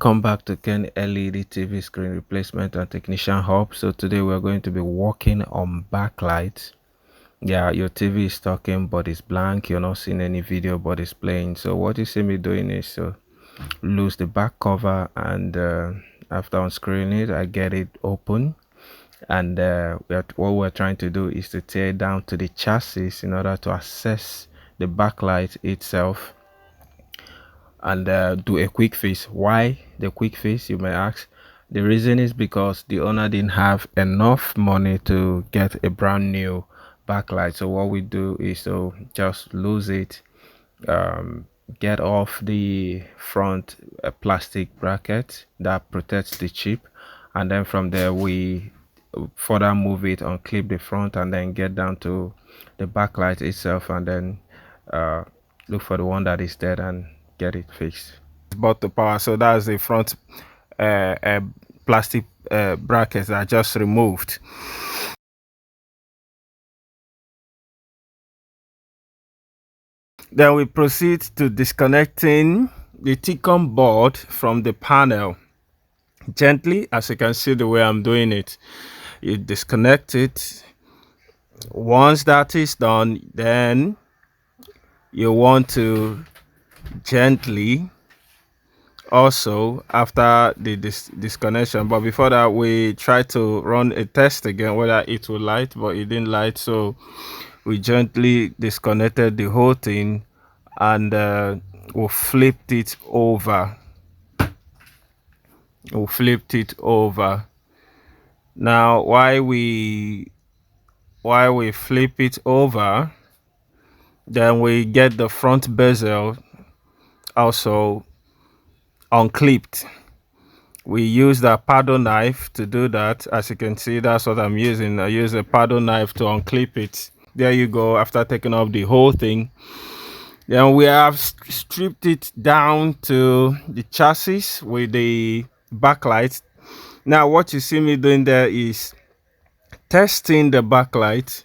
Welcome back to Ken LED TV screen replacement and technician hub. So today we're going to be working on backlight. Yeah, your TV is talking but it's blank, you're not seeing any video but it's playing. So what you see me doing is to lose the back cover, and after unscrewing it I get it open, and what we're trying to do is to tear down to the chassis in order to access the backlight itself and do a quick fix. Why the quick fix, you may ask? The reason is because the owner didn't have enough money to get a brand new backlight. So what we do is to just lose it, get off the front plastic bracket that protects the chip, and then from there we further move it, unclip the front, and then get down to the backlight itself, and then uh, look for the one that is dead and get it fixed. About the power, so that's the front plastic brackets that I just removed. Then we proceed to disconnecting the T-con board from the panel. Gently, as you can see the way I'm doing it, you disconnect it. Once that is done, then you want to gently also, after the disconnection, but before that we try to run a test again whether it will light, but it didn't light, so we gently disconnected the whole thing, and we flipped it over. Now while we flip it over, then we get the front bezel also unclipped. We use the paddle knife to do that. As you can see, that's what I'm using. I use a paddle knife to unclip it. There you go. After taking off the whole thing, then we have stripped it down to the chassis with the backlight. Now what you see me doing there is testing the backlight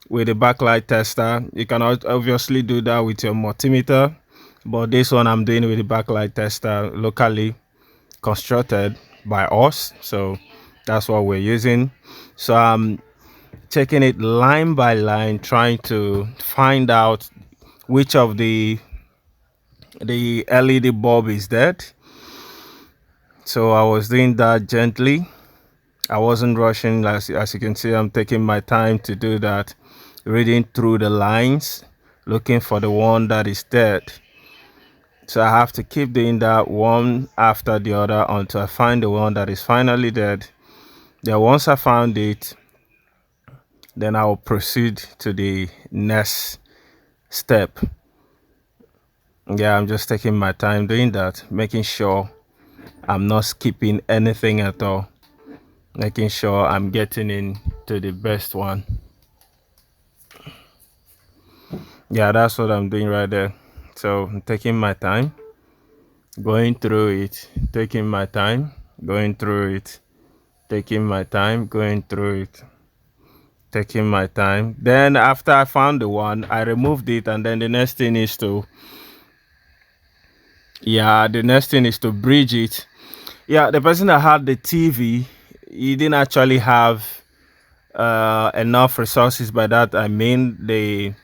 with the backlight tester. You can obviously do that with your multimeter, but this one I'm doing with the backlight tester, locally constructed by us, so that's what we're using. So I'm checking it line by line, trying to find out which of the LED bulb is dead. So I was doing that gently. I wasn't rushing. As you can see, I'm taking my time to do that, reading through the lines, looking for the one that is dead. So I have to keep doing that one after the other until I find the one that is finally dead. Then once I found it, then I will proceed to the next step. Yeah, I'm just taking my time doing that, making sure I'm not skipping anything at all, making sure I'm getting into the best one. Yeah, that's what I'm doing right there. So I'm taking my time, going through it, taking my time, going through it, taking my time, going through it, taking my time. Then after I found the one, I removed it, and then the next thing is to bridge it. Yeah, the person that had the TV, he didn't actually have enough resources. By that I mean the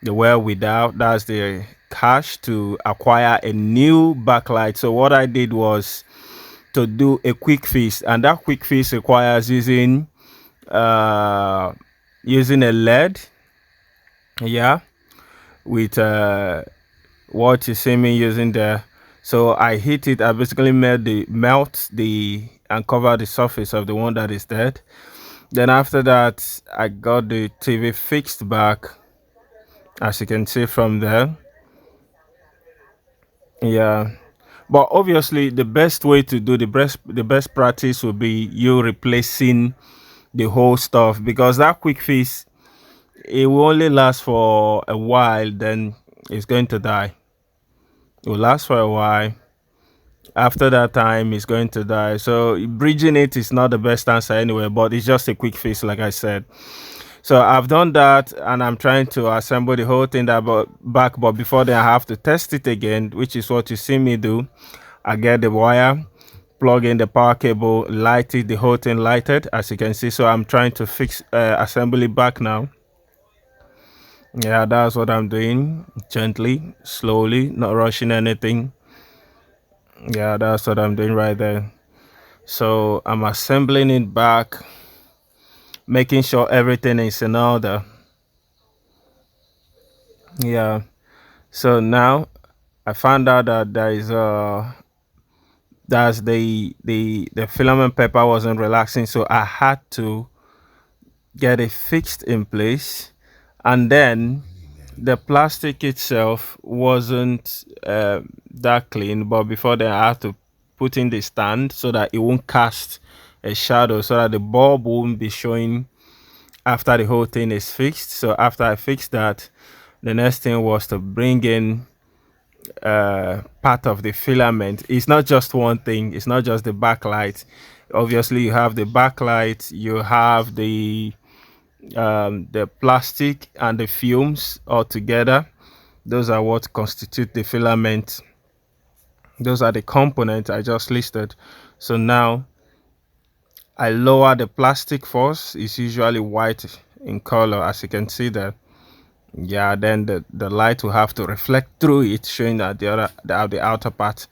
wherewithal, that's the cash, to acquire a new backlight. So what I did was to do a quick fix, and that quick fix requires using a LED, yeah, with what you see me using there. So I hit it. I basically melt the and cover the surface of the one that is dead. Then after that, I got the TV fixed back, as you can see from there. Yeah, but obviously the best way to do the best practice will be you replacing the whole stuff, because that quick fix, it will only last for a while, then it's going to die. It will last for a while. After that time, it's going to die. So bridging it is not the best answer anyway, but it's just a quick fix, like I said. So I've done that, and I'm trying to assemble the whole thing back, but before then I have to test it again, which is what you see me do. I get the wire, plug in the power cable, light it, the whole thing lighted, as you can see. So I'm trying to fix assemble it back now. Yeah, that's what I'm doing, gently, slowly, not rushing anything. Yeah, that's what I'm doing right there. So I'm assembling it back, making sure everything is in order. Yeah, so now I found out that there is that's the filament paper wasn't relaxing, so I had to get it fixed in place. And then the plastic itself wasn't that clean, but before then I had to put in the stand so that it won't cast a shadow, so that the bulb won't be showing after the whole thing is fixed. So after I fixed that, the next thing was to bring in part of the filament. It's not just one thing, it's not just the backlight. Obviously you have the backlight, you have the plastic and the fumes all together. Those are what constitute the filament. Those are the components I just listed. So now I lower the plastic first. It's usually white in color, as you can see there. Yeah, then the light will have to reflect through it, showing that the outer part.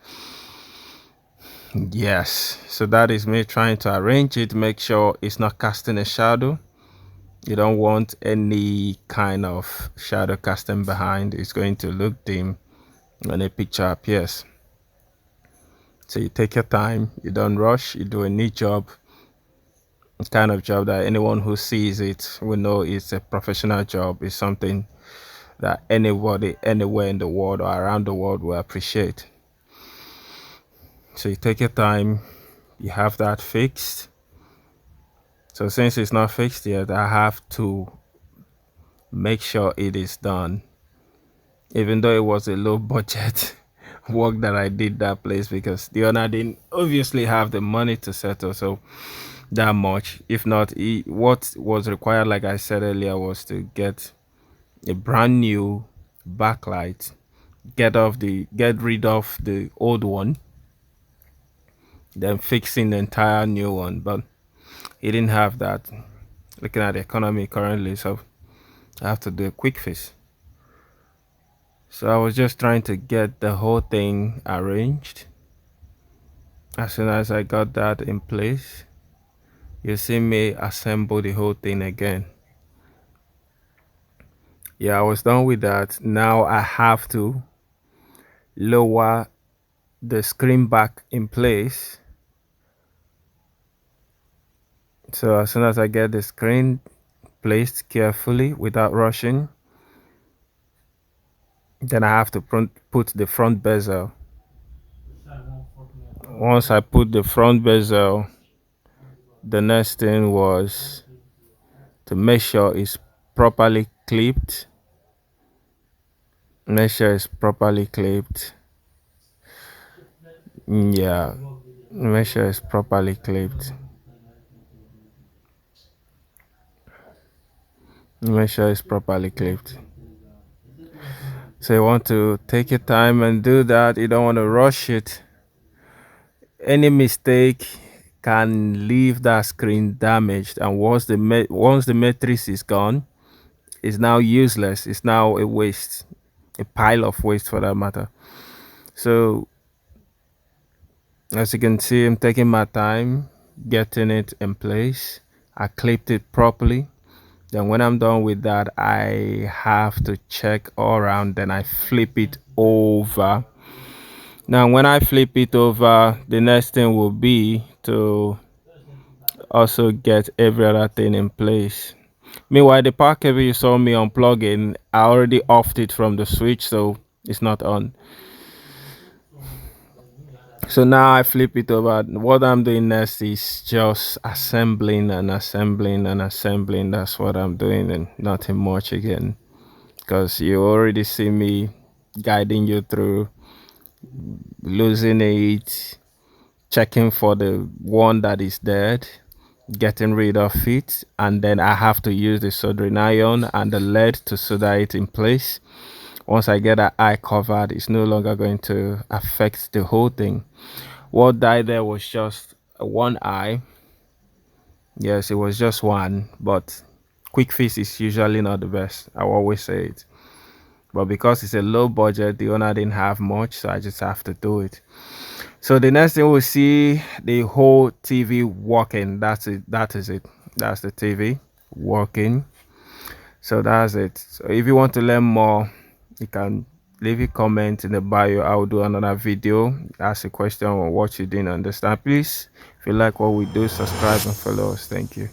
Yes, so that is me trying to arrange it, make sure it's not casting a shadow. You don't want any kind of shadow casting behind. It's going to look dim when a picture appears. So you take your time, you don't rush, you do a neat job. It's kind of job that anyone who sees it will know it's a professional job. It's something that anybody anywhere in the world or around the world will appreciate. So you take your time, you have that fixed. So since it's not fixed yet, I have to make sure it is done, even though it was a low budget work that I did that place, because the owner didn't obviously have the money to settle so that much. If not, what was required, like I said earlier, was to get a brand new backlight, get rid of the old one, then fixing the entire new one. But he didn't have that, looking at the economy currently, so I have to do a quick fix. So I was just trying to get the whole thing arranged. As soon as I got that in place, you see me assemble the whole thing again. Yeah, I was done with that. Now I have to lower the screen back in place. So as soon as I get the screen placed carefully without rushing, then I have to put the front bezel. Once I put the front bezel, the next thing was to make sure it's properly clipped. Make sure it's properly clipped. Yeah, make sure it's properly clipped. Make sure it's properly clipped. So you want to take your time and do that. You don't want to rush it. Any mistake can leave that screen damaged, and once the matrix is gone, it's now useless. It's now a waste, a pile of waste for that matter. So as you can see, I'm taking my time getting it in place. I clipped it properly. Then when I'm done with that, I have to check all around, then I flip it over. Now when I flip it over, the next thing will be to also get every other thing in place. Meanwhile, the power cable you saw me unplugging, I already offed it from the switch, so it's not on. So now I flip it over. What I'm doing next is just assembling and assembling and assembling. That's what I'm doing, and nothing much again, because you already see me guiding you through losing it, checking for the one that is dead, getting rid of it, and then I have to use the soldering iron and the lead to solder it in place. Once I get that eye covered, it's no longer going to affect the whole thing. What died there was just one eye. Yes, it was just one, but quick fix is usually not the best. I will always say it. But because it's a low budget, the owner didn't have much, so I just have to do it. So the next thing we'll see the whole TV working. That's it. That is it. That's the TV working. So that's it. So if you want to learn more, you can leave a comment in the bio. I will do another video. Ask a question on what you didn't understand. Please, if you like what we do, subscribe and follow us. Thank you.